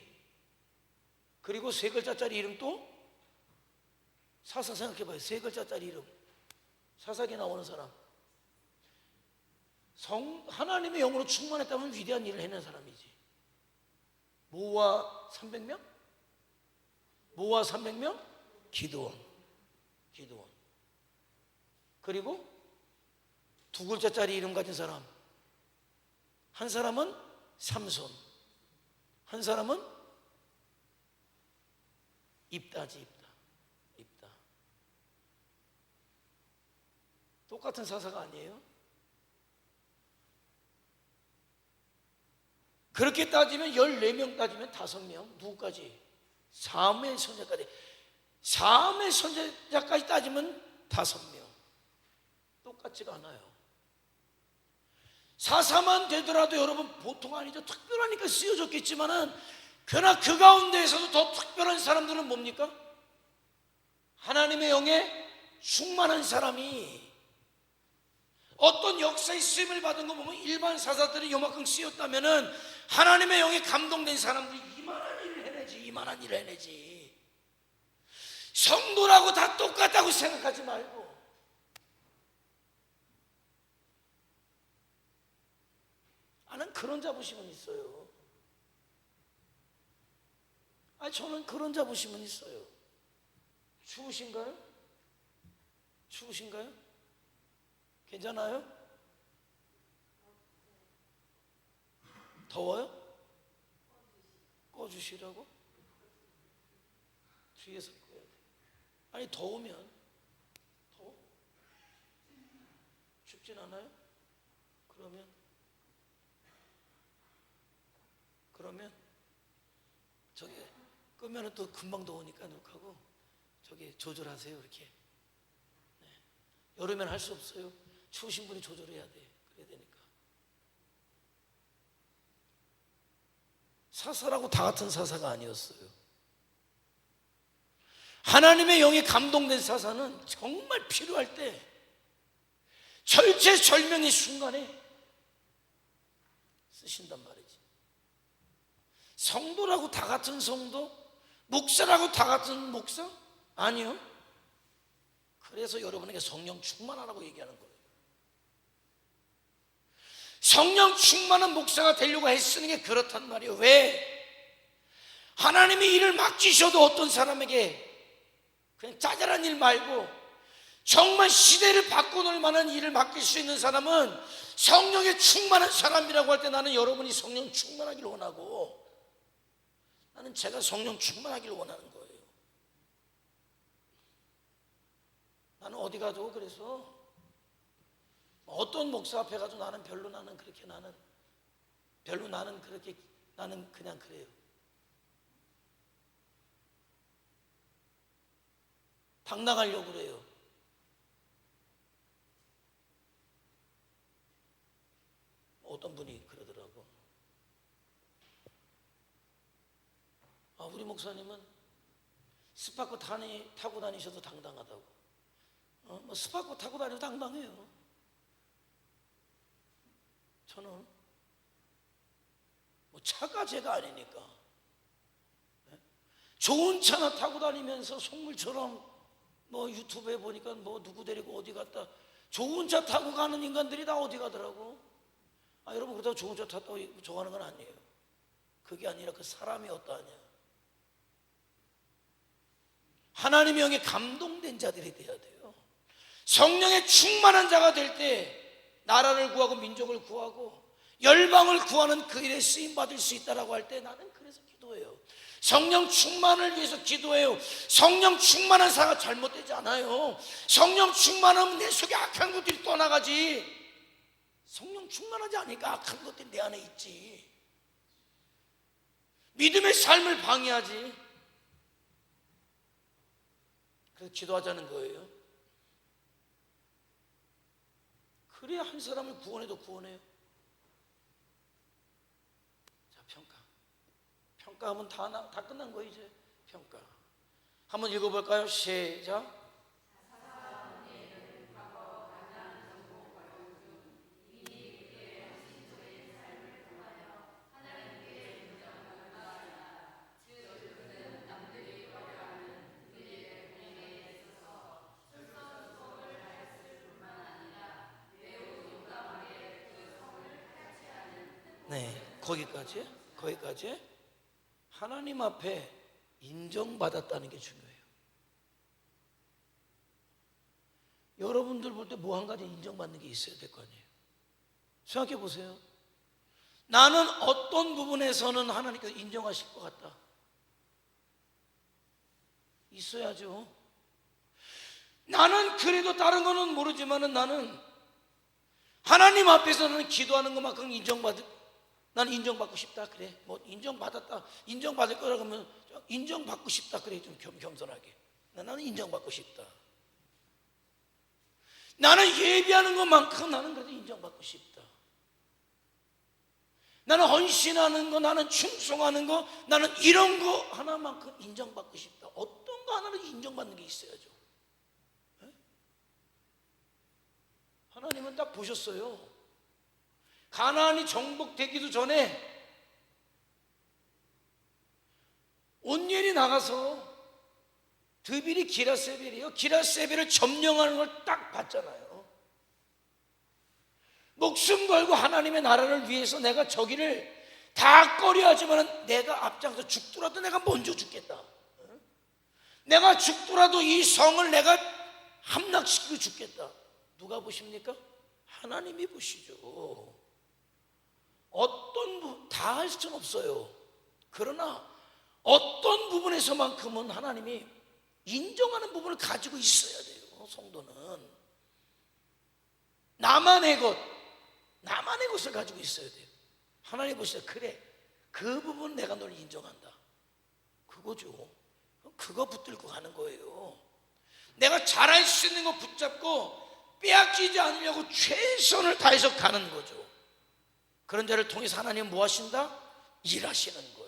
그리고 3글자짜리 이름 또? 사사 생각해봐요. 3글자짜리 이름. 사사기에 나오는 사람. 하나님의 영으로 충만했다면 위대한 일을 해낸 사람이지. 모아 300명? 모아 300명? 기드온. 그리고 2글자짜리 이름 가진 사람. 한 사람은 삼손, 한 사람은 입다지. 입다. 똑같은 사사가 아니에요? 그렇게 따지면 14명 따지면 5명. 누구까지? 사무엘 선지자까지. 사무엘 선지자까지 따지면 5명. 똑같지가 않아요. 사사만 되더라도 여러분 보통 아니죠. 특별하니까 쓰여졌겠지만은 그러나 그 가운데에서도 더 특별한 사람들은 뭡니까? 하나님의 영에 충만한 사람이, 어떤 역사의 쓰임을 받은 거 보면 일반 사사들이 요만큼 쓰였다면은 하나님의 영에 감동된 사람들이 이만한 일을 해내지. 성도라고 다 똑같다고 생각하지 말고, 나는 그런 자부심은 있어요. 저는 그런 자부심은 있어요. 추우신가요? 괜찮아요? 더워요? 꺼주시라고? 뒤에서 꺼야 돼. 더우면 더워? 춥진 않아요? 그러면 저기 끄면은 또 금방 더우니까 녹하고 저기 조절하세요. 이렇게. 네. 여름엔 할 수 없어요. 추우신 분이 조절해야 돼. 그래야 되니까. 사사라고 다 같은 사사가 아니었어요. 하나님의 영에 감동된 사사는 정말 필요할 때 절체절명의 순간에 쓰신단 말이지. 성도라고 다 같은 성도? 목사라고 다 같은 목사? 아니요. 그래서 여러분에게 성령 충만하라고 얘기하는 거예요. 성령 충만한 목사가 되려고 애쓰는 게 그렇단 말이에요. 왜? 하나님이 일을 맡기셔도 어떤 사람에게 그냥 짜잘한 일 말고 정말 시대를 바꿔놓을 만한 일을 맡길 수 있는 사람은 성령에 충만한 사람이라고 할 때 나는 여러분이 성령 충만하기를 원하고, 나는 제가 성령 충만하기를 원하는 거예요. 나는 어디 가도 그래서 어떤 목사 앞에 가도 나는 그냥 그래요. 당당하려고 그래요. 어떤 분이 그러더라고. 우리 목사님은 스파크 타고 다니셔도 당당하다고. 스파크 타고 다녀도 당당해요. 저는 차가 제가 아니니까. 좋은 차나 타고 다니면서 속물처럼 유튜브에 보니까 누구 데리고 어디 갔다 좋은 차 타고 가는 인간들이 다 어디 가더라고. 여러분, 그렇다고 좋은 차 탔다고 좋아하는 건 아니에요. 그게 아니라 그 사람이 어떠하냐. 하나님의 영에 감동된 자들이 돼야 돼요. 성령에 충만한 자가 될 때 나라를 구하고 민족을 구하고 열방을 구하는 그 일에 쓰임받을 수 있다라고 할 때 나는 그래서 기도해요. 성령 충만을 위해서 기도해요. 성령 충만한 사가 잘못되지 않아요. 성령 충만하면 내 속에 악한 것들이 떠나가지. 성령 충만하지 않으니까 악한 것들이 내 안에 있지. 믿음의 삶을 방해하지. 그래서 기도하자는 거예요. 그래야 한 사람을 구원해도 구원해요. 자, 평가하면 다 끝난 거예요. 이제 평가 한번 읽어볼까요? 시작. 네, 거기까지 하나님 앞에 인정받았다는 게 중요해요. 여러분들 볼 때 뭐 한 가지 인정받는 게 있어야 될 거 아니에요. 생각해 보세요. 나는 어떤 부분에서는 하나님께서 인정하실 것 같다. 있어야죠. 나는 그래도 다른 거는 모르지만은 나는 하나님 앞에서는 기도하는 것만큼 나는 인정받고 싶다. 그래, 인정받았다, 인정받을 거라고 하면 인정받고 싶다. 그래, 좀 겸손하게. 나는 인정받고 싶다. 나는 예비하는 것만큼 나는 그래도 인정받고 싶다. 나는 헌신하는 거, 나는 충성하는 거, 나는 이런 거 하나만큼 인정받고 싶다. 어떤 거 하나는 인정받는 게 있어야죠. 하나님은 딱 보셨어요. 가나안이 정복되기도 전에 온니엘이 나가서 드빌이 기라세벨이요. 기라세벨을 점령하는 걸 딱 봤잖아요. 목숨 걸고 하나님의 나라를 위해서 내가 저기를 다 꺼려하지만 내가 앞장서 죽더라도 내가 먼저 죽겠다. 내가 죽더라도 이 성을 내가 함락시키고 죽겠다. 누가 보십니까? 하나님이 보시죠. 어떤 부분 다 할 수는 없어요. 그러나 어떤 부분에서만큼은 하나님이 인정하는 부분을 가지고 있어야 돼요. 성도는 나만의 것을 가지고 있어야 돼요. 하나님 보시죠. 그래, 그 부분 내가 널 인정한다. 그거죠. 그거 붙들고 가는 거예요. 내가 잘할 수 있는 거 붙잡고 빼앗기지 않으려고 최선을 다해서 가는 거죠. 그런 자를 통해서 하나님은 뭐 하신다? 일하시는 거예요.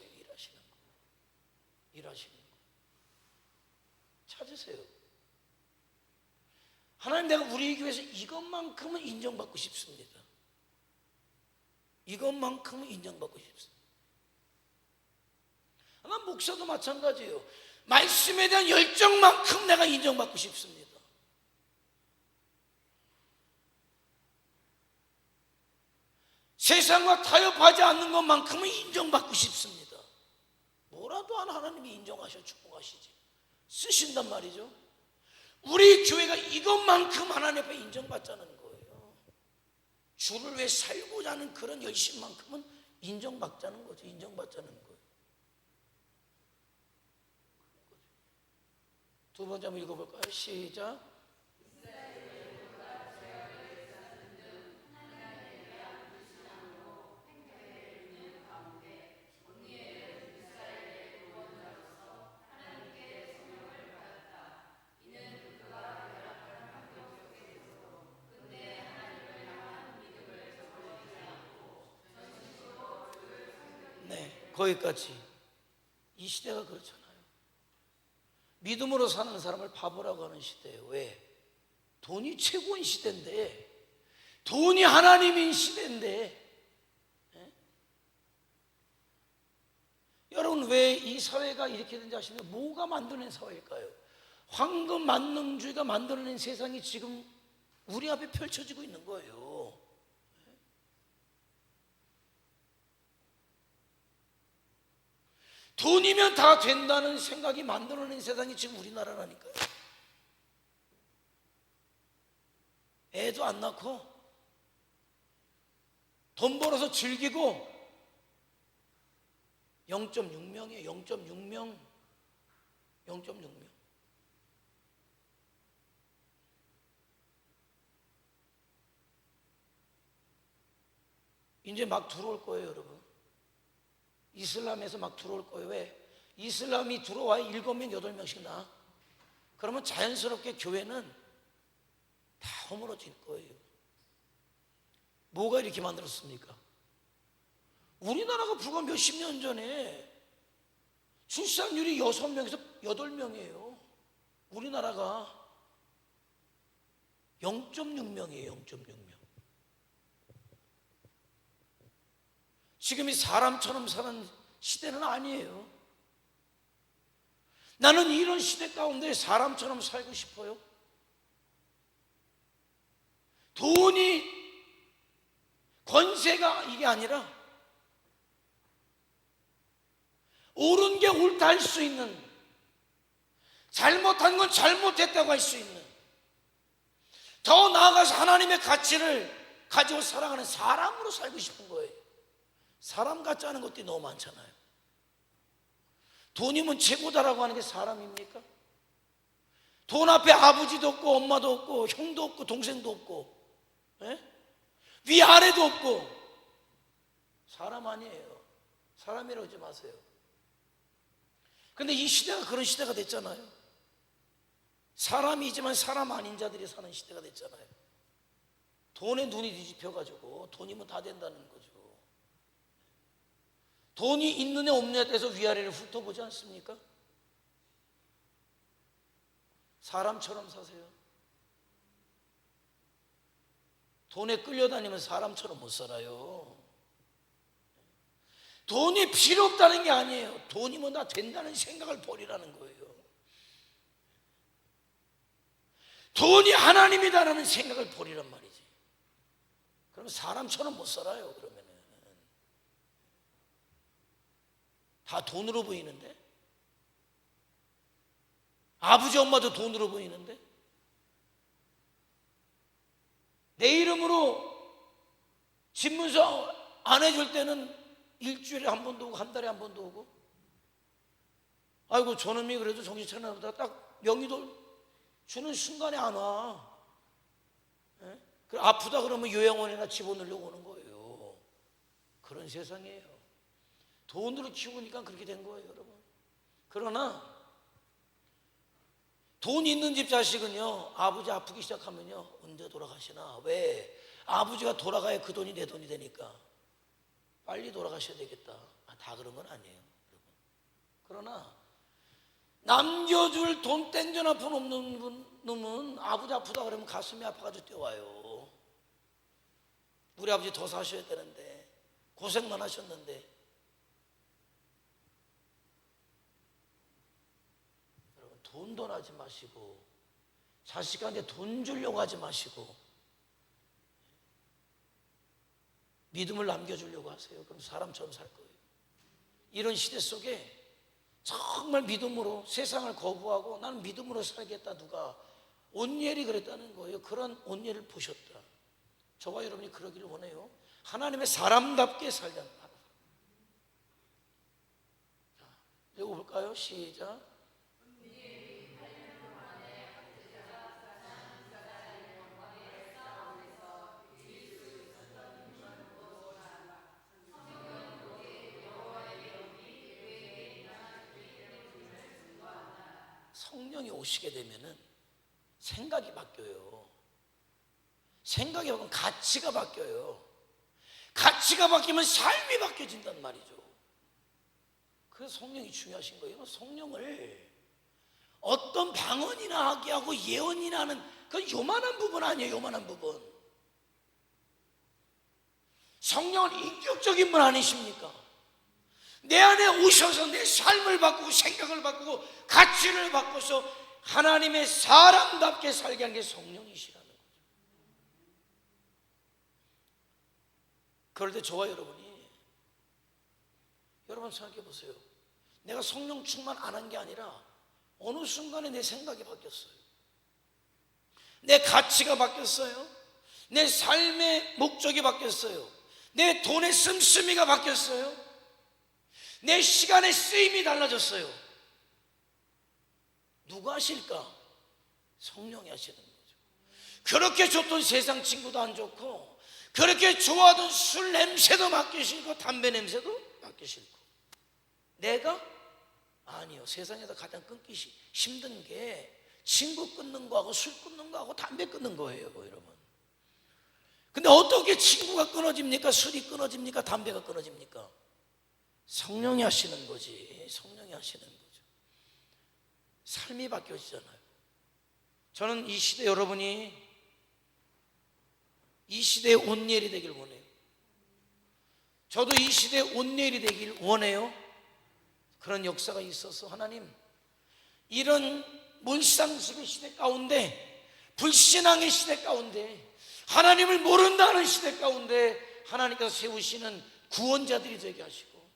일하시는 거. 찾으세요. 하나님, 내가 우리 교회에서 이것만큼은 인정받고 싶습니다. 이것만큼은 인정받고 싶습니다. 난 목사도 마찬가지예요. 말씀에 대한 열정만큼 내가 인정받고 싶습니다. 세상과 타협하지 않는 것만큼은 인정받고 싶습니다. 뭐라도 하나 하나님이 인정하셔 축복하시지 쓰신단 말이죠. 우리 교회가 이것만큼 하나님 앞에 인정받자는 거예요. 주를 위해 살고자 하는 그런 열심만큼은 인정받자는 거죠. 인정받자는 거예요. 두 번째 한번 읽어볼까요? 시작. 네, 거기까지. 이 시대가 그렇잖아요. 믿음으로 사는 사람을 바보라고 하는 시대예요. 왜? 돈이 최고인 시대인데, 돈이 하나님인 시대인데, 예? 여러분 왜 이 사회가 이렇게 된지 아시면 뭐가 만들어낸 사회일까요? 황금 만능주의가 만들어낸 세상이 지금 우리 앞에 펼쳐지고 있는 거예요. 돈이면 다 된다는 생각이 만들어낸 세상이 지금 우리나라라니까요. 애도 안 낳고 돈 벌어서 즐기고 0.6명이에요. 0.6명. 0.6명. 이제 막 들어올 거예요, 여러분. 이슬람에서 막 들어올 거예요. 왜? 이슬람이 들어와야 7명, 8명씩 나. 그러면 자연스럽게 교회는 다 허물어질 거예요. 뭐가 이렇게 만들었습니까? 우리나라가 불과 몇십 년 전에 출산율이 6명에서 8명이에요. 우리나라가 0.6명이에요. 0.6명. 지금이 사람처럼 사는 시대는 아니에요. 나는 이런 시대 가운데 사람처럼 살고 싶어요. 돈이, 권세가 이게 아니라 옳은 게 옳다 할 수 있는, 잘못한 건 잘못했다고 할 수 있는, 더 나아가서 하나님의 가치를 가지고 살아가는 사람으로 살고 싶은 거예요. 사람 같지 않은 것들이 너무 많잖아요. 돈이면 최고다라고 하는 게 사람입니까? 돈 앞에 아버지도 없고 엄마도 없고 형도 없고 동생도 없고, 예? 위아래도 없고 사람 아니에요. 사람이라고 하지 마세요. 근데 이 시대가 그런 시대가 됐잖아요. 사람이지만 사람 아닌 자들이 사는 시대가 됐잖아요. 돈에 눈이 뒤집혀가지고 돈이면 다 된다는 거죠. 돈이 있느냐 없느냐에 대해서 위아래를 훑어보지 않습니까? 사람처럼 사세요. 돈에 끌려다니면 사람처럼 못 살아요. 돈이 필요 없다는 게 아니에요. 돈이면 다 된다는 생각을 버리라는 거예요. 돈이 하나님이다라는 생각을 버리란 말이지. 그럼 사람처럼 못 살아요. 그러면은 다 돈으로 보이는데, 아버지 엄마도 돈으로 보이는데, 내 이름으로 집문서 안 해줄 때는 일주일에 한 번도 오고 한 달에 한 번도 오고, 아이고 저놈이 그래도 정신 차리나 보다, 딱 명의도 주는 순간에 안 와. 예? 아프다 그러면 요양원이나 집어넣으려고 오는 거예요. 그런 세상이에요. 돈으로 키우니까 그렇게 된 거예요, 여러분. 그러나 돈 있는 집 자식은요, 아버지 아프기 시작하면요, 언제 돌아가시나. 왜? 아버지가 돌아가야 그 돈이 내 돈이 되니까 빨리 돌아가셔야 되겠다. 다 그런 건 아니에요, 여러분. 그러나 남겨줄 돈 땡전 한 푼 없는 놈은 아버지 아프다 그러면 가슴이 아파가지고 뛰어와요. 우리 아버지 더 사셔야 되는데, 고생만 하셨는데. 돈돈하지 마시고 자식한테 돈 주려고 하지 마시고 믿음을 남겨주려고 하세요. 그럼 사람처럼 살 거예요. 이런 시대 속에 정말 믿음으로 세상을 거부하고 나는 믿음으로 살겠다, 누가 온니엘이 그랬다는 거예요. 그런 온니엘을 보셨다. 저와 여러분이 그러기를 원해요. 하나님의 사람답게 살자. 자, 읽어볼까요? 시작. 성령이 오시게 되면은 생각이 바뀌어요. 생각이 바뀌면 가치가 바뀌어요. 가치가 바뀌면 삶이 바뀌어진단 말이죠. 그래서 성령이 중요하신 거예요. 성령을 어떤 방언이나 하게 하고 예언이나 하는 그 요만한 부분 아니에요. 요만한 부분. 성령은 인격적인 분 아니십니까? 내 안에 오셔서 내 삶을 바꾸고 생각을 바꾸고 가치를 바꿔서 하나님의 사람답게 살게 하는 게 성령이시라는 거죠. 그럴 때 저와 여러분이, 여러분 생각해 보세요. 내가 성령 충만 안 한 게 아니라 어느 순간에 내 생각이 바뀌었어요. 내 가치가 바뀌었어요. 내 삶의 목적이 바뀌었어요. 내 돈의 씀씀이가 바뀌었어요. 내 시간의 쓰임이 달라졌어요. 누가 하실까? 성령이 하시는 거죠. 그렇게 좋던 세상 친구도 안 좋고, 그렇게 좋아하던 술 냄새도 맡기 싫고, 담배 냄새도 맡기 싫고. 내가? 아니요. 세상에서 가장 끊기 힘든 게 친구 끊는 거하고 술 끊는 거하고 담배 끊는 거예요, 여러분. 근데 어떻게 친구가 끊어집니까? 술이 끊어집니까? 담배가 끊어집니까? 성령이 하시는 거지. 성령이 하시는 거죠. 삶이 바뀌어지잖아요. 저는 이 시대 여러분이 이 시대의 온니엘이 되길 원해요. 저도 이 시대의 온니엘이 되길 원해요. 그런 역사가 있어서 하나님, 이런 몰상식의 시대 가운데, 불신앙의 시대 가운데, 하나님을 모른다는 시대 가운데 하나님께서 세우시는 구원자들이 되게 하시고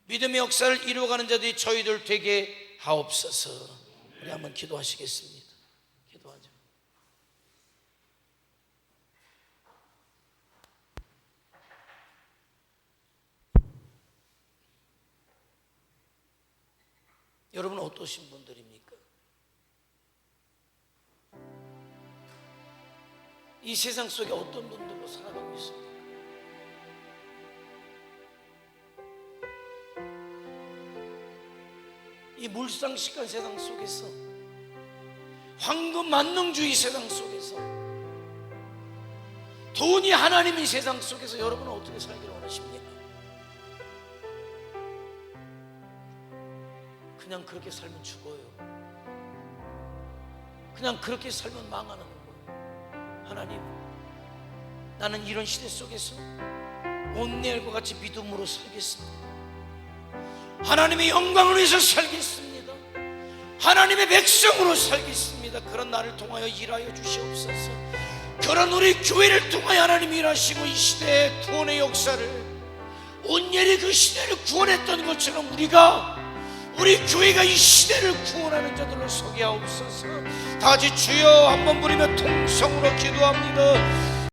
믿음의 역사를 이루어가는 자들이 저희들 되게 하옵소서. 우리 한번 기도하시겠습니다. 기도하죠. 여러분 어떠신 분들입니까? 이 세상 속에 어떤 분들로 살아가고 있습니까? 이 물상식한 세상 속에서, 황금 만능주의 세상 속에서, 돈이 하나님인 세상 속에서 여러분은 어떻게 살기를 원하십니까? 그냥 그렇게 살면 죽어요. 그냥 그렇게 살면 망하는 거예요. 하나님, 나는 이런 시대 속에서 온니엘과 같이 믿음으로 살겠습니다. 하나님의 영광을 위해서 살겠습니다. 하나님의 백성으로 살겠습니다. 그런 나를 통하여 일하여 주시옵소서. 그런 우리 교회를 통하여 하나님 일하시고 이 시대의 구원의 역사를, 온니엘이 그 시대를 구원했던 것처럼 우리 교회가 이 시대를 구원하는 자들로 서게 하옵소서. 다 같이 주여 한번 부르며 통성으로 기도합니다.